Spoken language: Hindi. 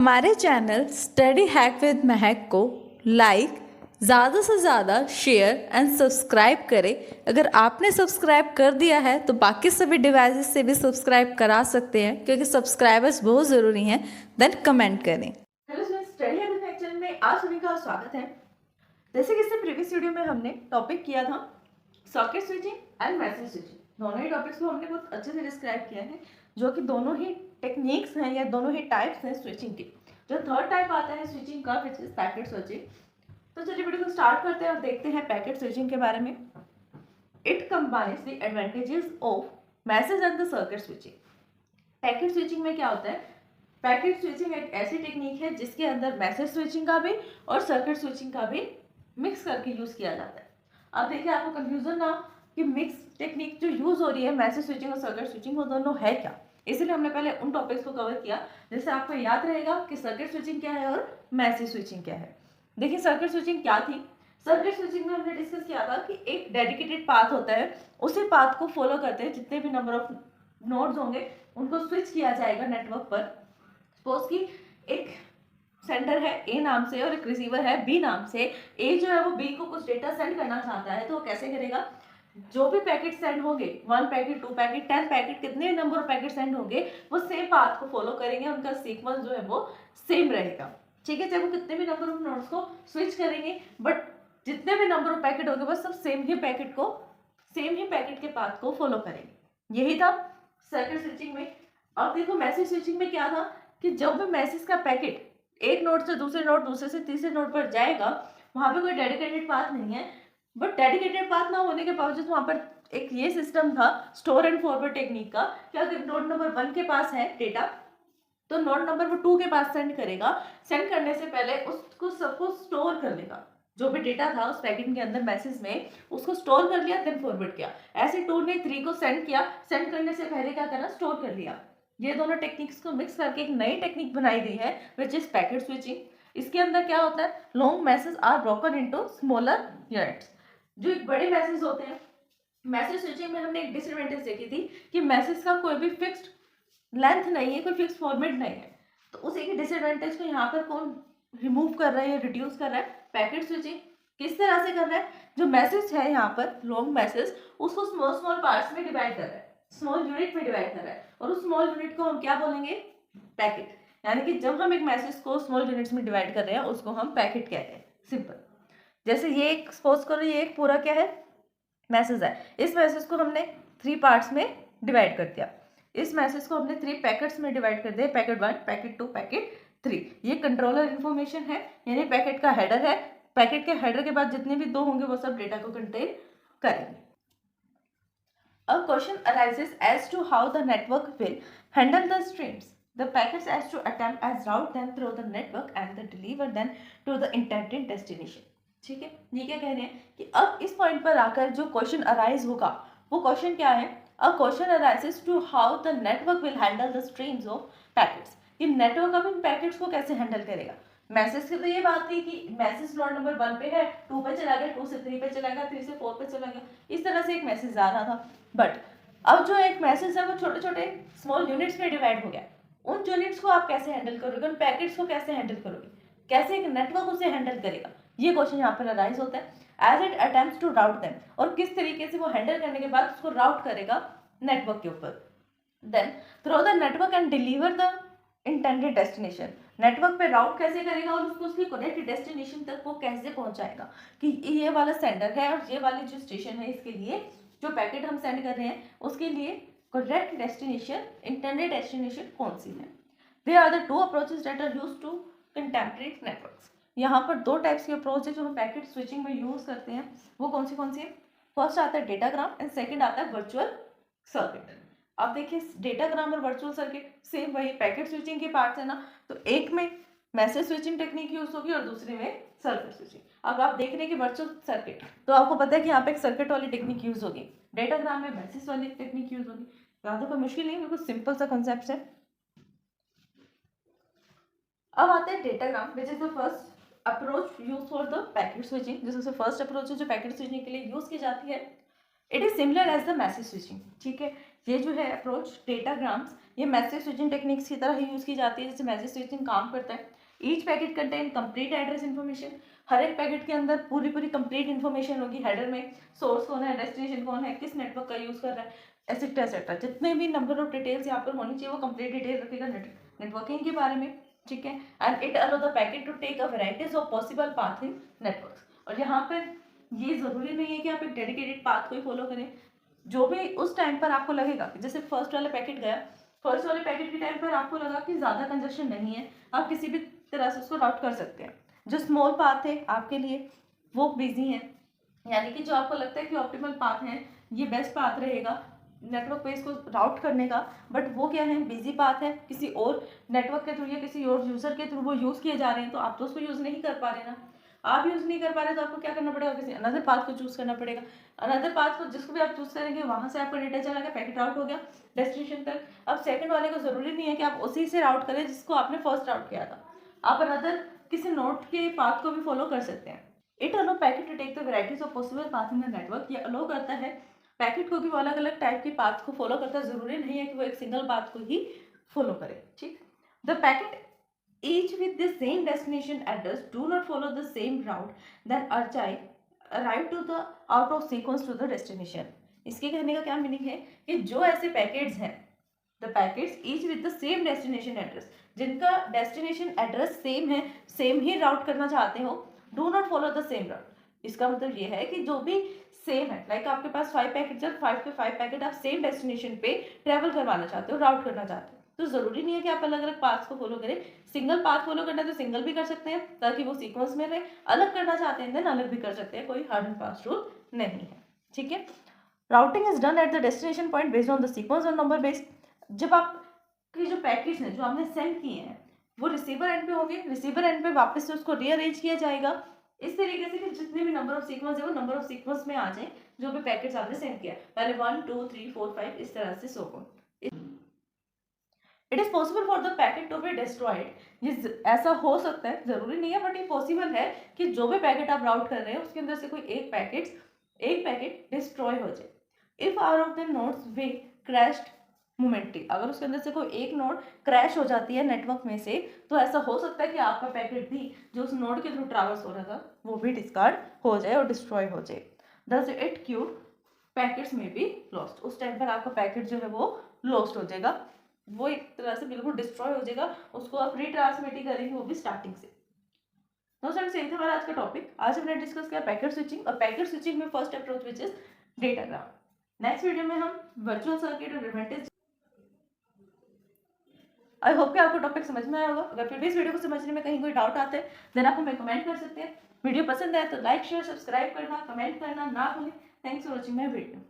हमारे चैनल स्टडी हैक विद महक को लाइक ज़्यादा से ज़्यादा शेयर एंड सब्सक्राइब करें। अगर आपने सब्सक्राइब कर दिया है तो बाकी सभी डिवाइसेस से भी सब्सक्राइब करा सकते हैं, क्योंकि सब्सक्राइबर्स बहुत ज़रूरी हैं। देन कमेंट करें। Hello students, study hack with Mahak channel में आप सभी का स्वागत है। जैसे कि इससे प्रीवियस वीडियो में हमने टॉपिक किया था socket switching and message switching. दोनों ही टॉपिक्स को हमने बहुत अच्छे से डिस्क्राइब किया है, जो कि दोनों ही टेक्निक्स हैं या दोनों ही टाइप्स हैं स्विचिंग के। जो थर्ड टाइप आता है स्विचिंग का, विच इज पैकेट स्विचिंग। तो चलिए वीडियो को स्टार्ट करते हैं और देखते हैं पैकेट स्विचिंग के बारे में। It combines the advantages of message and the circuit switching. Packet switching में क्या होता है? पैकेट स्विचिंग एक ऐसी टेक्निक है जिसके अंदर मैसेज स्विचिंग का भी और सर्किट स्विचिंग का भी मिक्स करके यूज किया जाता है। अब देखिए, आपको कंफ्यूजन ना हो कि मिक्स टेक्निक जो यूज हो रही है मैसेज स्विचिंग और सर्किट स्विचिंग, वो दोनों है क्या। इसलिए हमने पहले उन टॉपिक्स को कवर किया जिससे आपको याद रहेगा कि सर्किट स्विचिंग क्या है और मैसेज स्विचिंग क्या है। देखिए, सर्किट स्विचिंग क्या थी। सर्किट स्विचिंग में हमने डिस्कस किया था कि एक डेडिकेटेड पाथ होता है, उसी पाथ को फॉलो करते हैं जितने भी नंबर ऑफ नोड्स होंगे उनको स्विच किया जाएगा नेटवर्क पर। सपोज कि एक सेंडर है ए नाम से और एक रिसीवर है बी नाम से। ए जो है वो बी को कुछ डेटा सेंड करना चाहता है, तो वो कैसे करेगा? जो भी पैकेट सेंड होंगे, 1 पैकेट, 2 पैकेट, 10 पैकेट, कितने नंबर ऑफ पैकेट सेंड होंगे वो सेम पाथ को फॉलो करेंगे, उनका सीक्वेंस जो है वो सेम रहेगा। ठीक है, चाहे वो कितने भी नंबर ऑफ नोड्स को स्विच करेंगे, बट जितने भी नंबर ऑफ पैकेट होंगे वो सब सेम ही पैकेट के पाथ को फॉलो करेंगे। यही था सर्किट स्विचिंग में। अब देखो, मैसेज स्विचिंग में क्या था कि जब भी मैसेज का पैकेट एक नोड से दूसरे नोड, दूसरे से तीसरे नोड पर जाएगा, वहां पे कोई डेडिकेटेड पाथ नहीं है। बट डेडिकेटेड पाथ ना होने के बावजूद वहां पर एक ये सिस्टम था स्टोर एंड फॉरवर्ड टेक्निक का। क्या अगर नोड नंबर 1 के पास है डेटा, तो नोड नंबर वो 2 के पास सेंड करेगा। सेंड करने से पहले उसको सबको स्टोर कर लेगा। जो भी डेटा था उस पैकेट के अंदर मैसेज में, उसको स्टोर कर लिया, देन फॉरवर्ड किया। ऐसे 2 ने 3 को सेंड किया, सेंड करने से पहले क्या करना? स्टोर कर लिया। ये दोनों टेक्निक्स को मिक्स करके एक नई टेक्निक बनाई गई है, विच इज पैकेट स्विचिंग। इसके अंदर क्या होता है? Long message are broken into smaller units. जो एक बड़े मैसेज होते हैं, मैसेज स्विचिंग में हमने एक डिसएडवांटेज देखी थी कि मैसेज का कोई भी फिक्स्ड लेंथ नहीं है, कोई फिक्स फॉर्मेट नहीं है। तो उसी की डिसएडवांटेज को यहाँ पर कौन रिमूव कर रहा है या रिड्यूस कर रहा है? Packet switching. किस तरह से कर रहा है? जो मैसेज है यहाँ पर लॉन्ग मैसेज, उसको स्मॉल स्मॉल पार्ट्स में डिवाइड कर रहा है, स्मॉल यूनिट में डिवाइड कर रहा है, और उस स्मॉल यूनिट को हम क्या बोलेंगे? पैकेट। यानी कि जब हम एक मैसेज को स्मॉल यूनिट्स में डिवाइड कर रहे हैं उसको हम पैकेट कहते हैं। सिंपल। जैसे ये एक सपोज करो, ये एक पूरा क्या है? मैसेज है। इस मैसेज को हमने 3 पार्ट्स में डिवाइड कर दिया। इस मैसेज को हमने 3 पैकेट्स में डिवाइड कर दिया, पैकेट 1, पैकेट 2, पैकेट 3। ये कंट्रोलर इन्फॉर्मेशन है, यानी पैकेट का हेडर है। पैकेट के हेडर के बाद जितने भी 2 होंगे वो सब डेटा को कंटेन करेंगे। A question arises as to how the network will handle the streams. The packets as to attempt as route them through the network and the deliver them to the intended destination. ठीक है, ये क्या कह रहे हैं कि अब इस पॉइंट पर आकर जो क्वेश्चन अराइज होगा, वो क्वेश्चन क्या है? A question arises to how the network will handle the streams of packets. ये नेटवर्क अब इन पैकेट्स को कैसे हैंडल करेगा? मैसेज की तो ये बात थी कि मैसेज नोड नंबर 1 पे है, 2 पे चला गया, 2 से 3 पे चला गया, 3 से 4 पे चला गया, इस तरह से एक मैसेज आ रहा था। बट अब जो एक मैसेज है वो छोटे छोटे स्मॉल यूनिट्स में डिवाइड हो गया। उन यूनिट्स को आप कैसे हैंडल करोगे? उन पैकेट्स को कैसे हैंडल करोगे? कैसे एक नेटवर्क उसे हैंडल करेगा? ये क्वेश्चन यहाँ पर अराइज होता है। As it attempts to route them, और किस तरीके से वो हैंडल करने के बाद उसको राउट करेगा नेटवर्क के ऊपर। Then through the network and deliver the intended destination. Network पे राउट कैसे करेगा और उसको उसकी करेक्ट डेस्टिनेशन तक वो कैसे पहुंचाएगा कि ये वाला सेंडर है और ये वाली जो स्टेशन है, इसके लिए जो पैकेट हम सेंड कर रहे हैं उसके लिए करेक्ट डेस्टिनेशन, इंटेंडेड डेस्टिनेशन कौन सी है। They are the 2 approaches that are used to contemporary networks. यहाँ पर 2 टाइप्स की अप्रोच है जो हम पैकेट स्विचिंग में यूज करते हैं। वो कौन सी है? फर्स्ट आता है डेटाग्राम एंड सेकंड आता है वर्चुअल सर्किट। अब देखिए, डेटाग्राम और वर्चुअल सर्किट सेम वही पैकेट स्विचिंग के पार्ट्स है ना। तो एक में मैसेज स्विचिंग टेक्निक यूज होगी और दूसरे में सर्किट स्विचिंग। अब आप देख रहे हैं कि वर्चुअल सर्किट, तो आपको पता है कि यहाँ पे एक सर्किट वाली टेक्निक यूज होगी, डेटाग्राम में मैसेज वाली टेक्निक यूज होगी। ज़्यादा कोई मुश्किल नहीं, बिल्कुल सिंपल सा कॉन्सेप्ट है। अब आते हैं datagram, which is the first approach use for the packet switching. जो सबसे फर्स्ट अप्रोच है जो पैकेट स्विचिंग के लिए यूज की जाती है। It is similar as the message switching. ठीक है, ये जो है अप्रोच डेटाग्राम्स, ये मैसेज स्विचिंग टेक्निक्स की तरह ही यूज़ की जाती है जैसे मैसेज स्विचिंग काम करता है। Each packet contain complete address information, हर एक पैकेट के अंदर पूरी कंप्लीट इन्फॉर्मेशन होगी। हेडर में सोर्स कौन है, डेस्टिनेशन कौन है, किस नेटवर्क का यूज़ कर रहा है, एसेट्रा एसेट्रा, जितने भी नंबर ऑफ डिटेल्स यहाँ पर होनी चाहिए वो कंप्लीट डिटेल रखेगा नेटवर्किंग के बारे में, ठीक है। And it allow the packet to take a varieties of possible path in network. और यहाँ पर ये ज़रूरी नहीं है कि आप एक डेडिकेटेड पाथ को ही फॉलो करें, जो भी उस टाइम पर आपको लगेगा कि जैसे फर्स्ट वाला पैकेट गया, फर्स्ट वाले पैकेट के टाइम पर आपको लगा कि ज़्यादा कंजक्शन नहीं है, आप किसी भी तरह से उसको राउट कर सकते हैं। जो स्मॉल पाथ है आपके लिए वो बिजी है, यानी कि जो आपको लगता है कि ऑप्टिमल पाथ है, ये बेस्ट पाथ रहेगा नेटवर्क पे इसको राउट करने का, बट वो क्या है, बिजी पाथ है, किसी और नेटवर्क के थ्रू या किसी और यूज़र के थ्रू वो यूज़ किए जा रहे हैं, तो आप तो उसको यूज़ नहीं कर पा रहे ना। आप यूज़ नहीं कर पा रहे तो आपको क्या करना पड़ेगा, किसी अनदर पाथ को चूज़ करना पड़ेगा। अनदर पाथ को जिसको भी आप चूज़ करेंगे वहाँ से आपका डेटा चला गया, पैकेट राउट हो गया डेस्टिनेशन तक। अब सेकंड वाले को ज़रूरी नहीं है कि आप उसी से राउट करें जिसको आपने फर्स्ट राउट किया था, आप अनदर किसी नोड के पाथ को भी फॉलो कर सकते हैं। It allow packet to take the varieties of possible path in the network, ये अलो करता है पैकेट को भी वो अलग अलग टाइप के पाथ को फॉलो करता है, ज़रूरी नहीं है कि वो एक सिंगल पाथ को ही फॉलो करे, ठीक। The packet each with the same destination address do not follow the same route then arrive to the out of sequence to the destination। इसके कहने का क्या मीनिंग है कि जो ऐसे पैकेट्स हैं, the packets each with the same destination address, जिनका डेस्टिनेशन एड्रेस सेम है, सेम ही राउट करना चाहते हो, do not follow the same route. इसका मतलब ये है कि जो भी सेम है, लाइक आपके पास 5 पैकेट है, 5 के 5 पैकेट आप सेम डेस्टिनेशन पे ट्रेवल करवाना चाहते हो, राउट करना चाहते हो, तो ज़रूरी नहीं है कि आप अलग अलग पाथ्स को फॉलो करें। सिंगल पाथ फॉलो करना है तो सिंगल भी कर सकते हैं ताकि वो सीक्वेंस में रहे, अलग करना चाहते हैं देन अलग भी कर सकते हैं, कोई हार्ड एंड फास्ट रूल नहीं है, ठीक है। Routing is done at the destination point based on the sequence और नंबर बेस्ड। जब आपके जो पैकेट्स हैं जो आपने सेंड किए हैं वो रिसीवर एंड पे होंगे, रिसीवर एंड पे वापस से उसको रीअरेंज किया जाएगा इस तरीके से कि जितने भी नंबर ऑफ सीक्वेंस है वो नंबर ऑफ सीक्वेंस में आ जाए जो भी पैकेट्स आपने सेंड किया, पहले 1 2 3 4 5 इस तरह से so on. It is possible for the packet to be destroyed, ये ऐसा हो सकता है, ज़रूरी नहीं है बट ये पॉसिबल है कि जो भी पैकेट आप राउट कर रहे हैं उसके अंदर से कोई एक पैकेट डिस्ट्रॉय हो जाए। If are of the nodes were crashed momentarily, अगर उसके अंदर से कोई एक नोड क्रैश हो जाती है नेटवर्क में से, तो ऐसा हो सकता है कि आपका पैकेट भी जो उस नोड के थ्रू ट्रैवर्स हो रहा था वो भी डिस्कार्ड हो जाए और डिस्ट्रॉय हो जाए। दस इट क्यूड पैकेट्स में भी लॉस्ट, उस टाइम पर आपका पैकेट जो है वो लॉस्ट हो जाएगा, वो एक तरह से बिल्कुल डिस्ट्रॉय हो जाएगा, उसको आप रीट्रांसमिट ही करेंगे वो भी स्टार्टिंग से। तो फ्रेंड्स यही था हमारा आज का टॉपिक। आज हमने डिस्कस किया पैकेट स्विचिंग, और पैकेट स्विचिंग में first approach which is datagram. Next video में हम वर्चुअल सर्किट और एडवांटेज। आई होप कि आपको टॉपिक समझ में आया होगा। अगर फिर भी इस वीडियो को समझने में कहीं कोई डाउट आते हैं देन आप हमें कमेंट कर सकते हैं। वीडियो पसंद आए तो लाइक शेयर सब्सक्राइब करना, कमेंट करना ना भूलें। Thanks for watching my video.